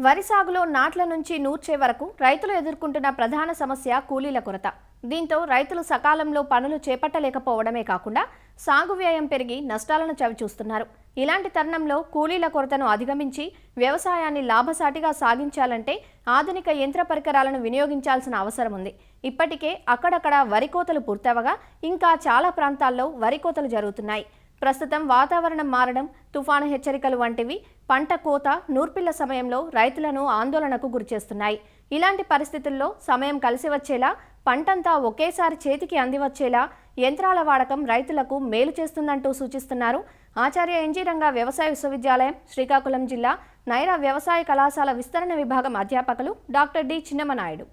వరి సాగులో నాట్ల నుంచి నూర్చే వరకు రైతులు ఎదుర్కొంటున్న ప్రధాన సమస్య కూలీల కొరత. దీంతో రైతులు సకాలంలో పనులు చేపట్టలేకపోవడమే కాకుండా సాగు వ్యయం పెరిగి నష్టాలను చవిచూస్తున్నారు. ఇలాంటి తరుణంలో కూలీల కొరతను అధిగమించి వ్యవసాయాన్ని లాభసాటిగా సాగించాలంటే ఆధునిక యంత్ర పరికరాలను వినియోగించాల్సిన అవసరం ఉంది. ఇప్పటికే అక్కడక్కడ వరి కోతలు పూర్తవగా ఇంకా చాలా ప్రాంతాల్లో వరి కోతలు జరుగుతున్నాయి. ప్రస్తుతం వాతావరణం మారడం, తుఫాను హెచ్చరికలు వంటివి పంట కోత, నూర్పిళ్ల సమయంలో రైతులను ఆందోళనకు గురిచేస్తున్నాయి. ఇలాంటి పరిస్థితుల్లో సమయం కలిసి వచ్చేలా, పంటంతా ఒకేసారి చేతికి అందివచ్చేలా యంత్రాల వాడకం రైతులకు మేలు చేస్తుందంటూ సూచిస్తున్నారు ఆచార్య ఎన్జీ రంగా వ్యవసాయ విశ్వవిద్యాలయం, శ్రీకాకుళం జిల్లా నైరా వ్యవసాయ కళాశాల విస్తరణ విభాగం అధ్యాపకులు డాక్టర్ డి చిన్నమనాయుడు.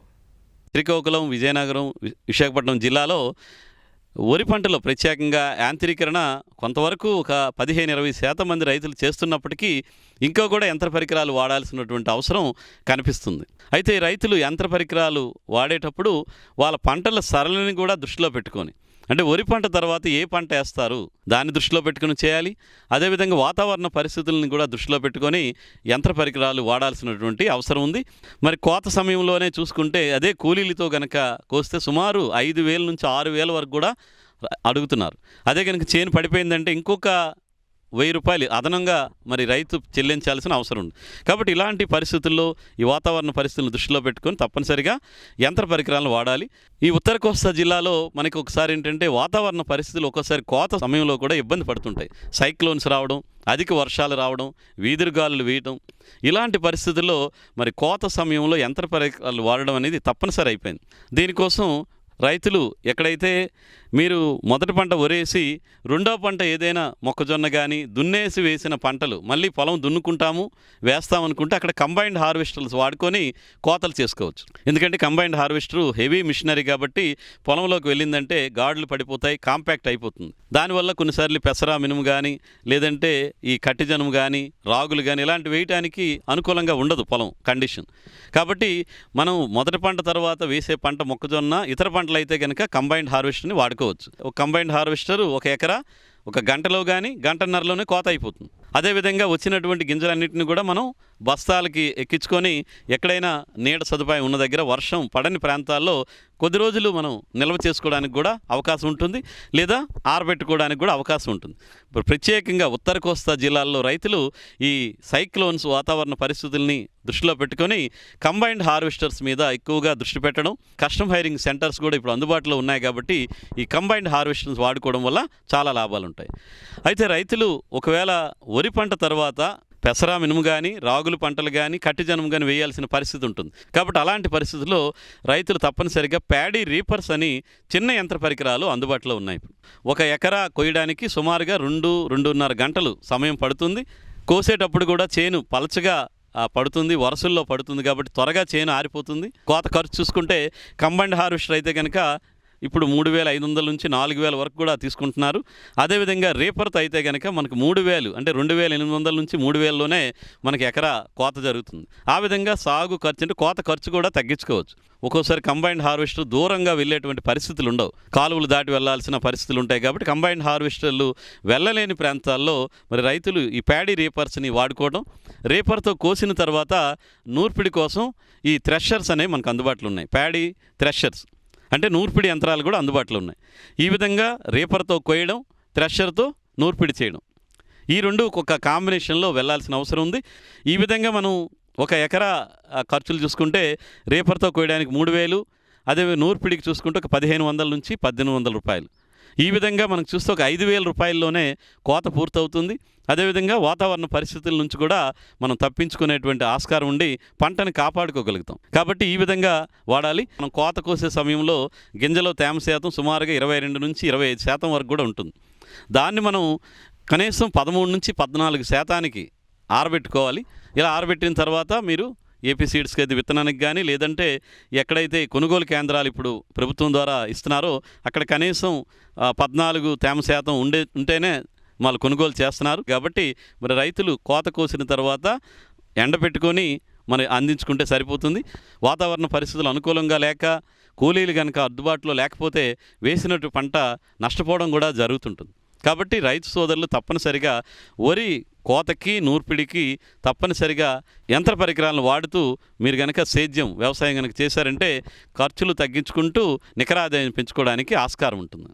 శ్రీకాకుళం, విజయనగరం, విశాఖపట్నం జిల్లాలో వరి పంటలో ప్రత్యేకంగా యాంత్రీకరణ కొంతవరకు ఒక 15-20% మంది రైతులు చేస్తున్నప్పటికీ ఇంకా కూడా యంత్ర పరికరాలు వాడాల్సినటువంటి అవసరం కనిపిస్తుంది. అయితే రైతులు యంత్ర పరికరాలు వాడేటప్పుడు వాళ్ళ పంటల సరళిని కూడా దృష్టిలో పెట్టుకొని, అంటే వరి పంట తర్వాత ఏ పంట వేస్తారు దాన్ని దృష్టిలో పెట్టుకుని చేయాలి. అదేవిధంగా వాతావరణ పరిస్థితులను కూడా దృష్టిలో పెట్టుకొని యంత్ర పరికరాలు వాడాల్సినటువంటి అవసరం ఉంది. మరి కోత సమయంలోనే చూసుకుంటే అదే కూలీలతో కనుక కోస్తే సుమారు 5,000 నుంచి 6,000 వరకు కూడా అడుగుతున్నారు. అదే కనుక చేను పడిపోయిందంటే ఇంకొక 1,000 రూపాయలు అదనంగా మరి రైతు చెల్లించాల్సిన అవసరం ఉంది. కాబట్టి ఇలాంటి పరిస్థితుల్లో ఈ వాతావరణ పరిస్థితులను దృష్టిలో పెట్టుకొని తప్పనిసరిగా యంత్ర పరికరాలను వాడాలి. ఈ ఉత్తర కోస్తా జిల్లాలో మనకి ఒకసారి ఏంటంటే వాతావరణ పరిస్థితులు ఒక్కోసారి కోత సమయంలో కూడా ఇబ్బంది పడుతుంటాయి. సైక్లోన్స్ రావడం, అధిక వర్షాలు రావడం, వీధురుగాలులు వేయడం, ఇలాంటి పరిస్థితుల్లో మరి కోత సమయంలో యంత్ర పరికరాలు వాడడం అనేది తప్పనిసరి అయిపోయింది. దీనికోసం రైతులు ఎక్కడైతే మీరు మొదటి పంట వరేసి రెండో పంట ఏదైనా మొక్కజొన్న కానీ దున్నేసి వేసిన పంటలు మళ్ళీ పొలం దున్నుకుంటాము వేస్తామనుకుంటే అక్కడ కంబైన్డ్ హార్వెస్టర్స్ వాడుకొని కోతలు చేసుకోవచ్చు. ఎందుకంటే కంబైన్డ్ హార్వెస్టరు హెవీ మిషనరీ కాబట్టి పొలంలోకి వెళ్ళిందంటే గాడులు పడిపోతాయి, కాంపాక్ట్ అయిపోతుంది. దానివల్ల కొన్నిసార్లు పెసరా మినుము కానీ లేదంటే ఈ కట్టి జనుము కానీ రాగులు కానీ ఇలాంటి వేయటానికి అనుకూలంగా ఉండదు పొలం కండిషన్. కాబట్టి మనం మొదటి పంట తర్వాత వేసే పంట మొక్కజొన్న, ఇతర పంటలు అయితే కనుక కంబైన్డ్ హార్వెస్టర్ని వాడుకోవచ్చు. ఒక కంబైన్డ్ హార్వెస్టర్ 1 ఎకరా 1 గంటలో కానీ గంటన్నరలోనే కోత అయిపోతుంది. అదేవిధంగా వచ్చినటువంటి గింజలన్నింటినీ కూడా మనం బస్తాలకి ఎక్కించుకొని ఎక్కడైనా నీడ సదుపాయం ఉన్న దగ్గర వర్షం పడని ప్రాంతాల్లో కొద్ది రోజులు మనం నిల్వ చేసుకోవడానికి కూడా అవకాశం ఉంటుంది, లేదా ఆరబెట్టుకోవడానికి కూడా అవకాశం ఉంటుంది. ఇప్పుడు ప్రత్యేకంగా ఉత్తర కోస్తా జిల్లాల్లో రైతులు ఈ సైక్లోన్స్ వాతావరణ పరిస్థితుల్ని దృష్టిలో పెట్టుకొని కంబైన్డ్ హార్వెస్టర్స్ మీద ఎక్కువగా దృష్టి పెట్టడం, కస్టమ్ హైరింగ్ సెంటర్స్ కూడా ఇప్పుడు అందుబాటులో ఉన్నాయి కాబట్టి ఈ కంబైన్డ్ హార్వెస్టర్స్ వాడుకోవడం వల్ల చాలా లాభాలు ఉంటాయి. అయితే రైతులు ఒకవేళ వరి పంట తర్వాత పెసరా మినుము కానీ రాగులు పంటలు కానీ కట్టి జనుము కానీ వేయాల్సిన పరిస్థితి ఉంటుంది. కాబట్టి అలాంటి పరిస్థితుల్లో రైతులు తప్పనిసరిగా ప్యాడీ రీపర్స్ అని చిన్న యంత్ర పరికరాలు అందుబాటులో ఉన్నాయి. 1 ఎకరా కొయ్యడానికి సుమారుగా 2-2.5 గంటలు సమయం పడుతుంది. కోసేటప్పుడు కూడా చేను పలచగా పడుతుంది, వరసల్లో పడుతుంది కాబట్టి త్వరగా చేను ఆరిపోతుంది. కోత ఖర్చు చూసుకుంటే కంబైన్డ్ హార్వెస్టర్ అయితే కనుక ఇప్పుడు 3,500 నుంచి 4,000 వరకు కూడా తీసుకుంటున్నారు. అదేవిధంగా రేపర్తో అయితే కనుక మనకు 3,000 అంటే 2,800 నుంచి 3,000లోనే మనకి ఎకరా కోత జరుగుతుంది. ఆ విధంగా సాగు ఖర్చు అంటే కోత ఖర్చు కూడా తగ్గించుకోవచ్చు. ఒక్కోసారి కంబైన్డ్ హార్వెస్టర్ దూరంగా వెళ్ళేటువంటి పరిస్థితులు ఉండవు, కాలువలు దాటి వెళ్లాల్సిన పరిస్థితులు ఉంటాయి. కాబట్టి కంబైన్డ్ హార్వెస్టర్లు వెళ్ళలేని ప్రాంతాల్లో మరి రైతులు ఈ ప్యాడీ రేపర్స్ని వాడుకోవడం, రేపర్తో కోసిన తర్వాత నూర్పిడి కోసం ఈ థ్రెషర్స్ అనేవి మనకు అందుబాటులో ఉన్నాయి. ప్యాడీ థ్రెషర్స్ అంటే నూర్పిడి యంత్రాలు కూడా అందుబాటులో ఉన్నాయి. ఈ విధంగా రేపర్తో కోయడం, థ్రెషర్తో నూర్పిడి చేయడం, ఈ రెండు ఒక కాంబినేషన్లో వెళ్ళాల్సిన అవసరం ఉంది. ఈ విధంగా మనం 1 ఎకరా ఖర్చులు చూసుకుంటే రేపర్తో కోయడానికి 3,000, అదే నూర్పిడికి చూసుకుంటే ఒక 1,500 నుంచి 1,800 రూపాయలు. ఈ విధంగా మనకు చూస్తే ఒక 5,000 రూపాయల్లోనే కోత పూర్తవుతుంది. అదేవిధంగా వాతావరణ పరిస్థితుల నుంచి కూడా మనం తప్పించుకునేటువంటి ఆస్కారం ఉండి పంటను కాపాడుకోగలుగుతాం. కాబట్టి ఈ విధంగా వాడాలి. మనం కోత కోసే సమయంలో గింజలో తేమ శాతం సుమారుగా 22 నుంచి 25% వరకు కూడా ఉంటుంది. దాన్ని మనం కనీసం 13 నుంచి 14% ఆరబెట్టుకోవాలి. ఇలా ఆరబెట్టిన తర్వాత మీరు ఏపీ సీడ్స్కి అయితే విత్తనానికి కానీ లేదంటే ఎక్కడైతే కొనుగోలు కేంద్రాలు ఇప్పుడు ప్రభుత్వం ద్వారా ఇస్తున్నారో అక్కడ కనీసం 14 తేమ శాతం ఉంటేనే వాళ్ళు కొనుగోలు చేస్తున్నారు. కాబట్టి మరి రైతులు కోత కోసిన తర్వాత ఎండబెట్టుకొని మరి అందించుకుంటే సరిపోతుంది. వాతావరణ పరిస్థితులు అనుకూలంగా లేక కూలీలు కనుక అందుబాటులో లేకపోతే వేసినట్టు పంట నష్టపోవడం కూడా జరుగుతుంటుంది. కాబట్టి రైతు సోదరులు తప్పనిసరిగా వరి కోతకి నూర్పిడికి తప్పనిసరిగా యంత్ర పరికరాలను వాడుతూ మీరు కనుక సేద్యం వ్యవసాయం కనుక చేశారంటే ఖర్చులు తగ్గించుకుంటూ నికర ఆదాయం పెంచుకోవడానికి ఆస్కారం ఉంటుంది.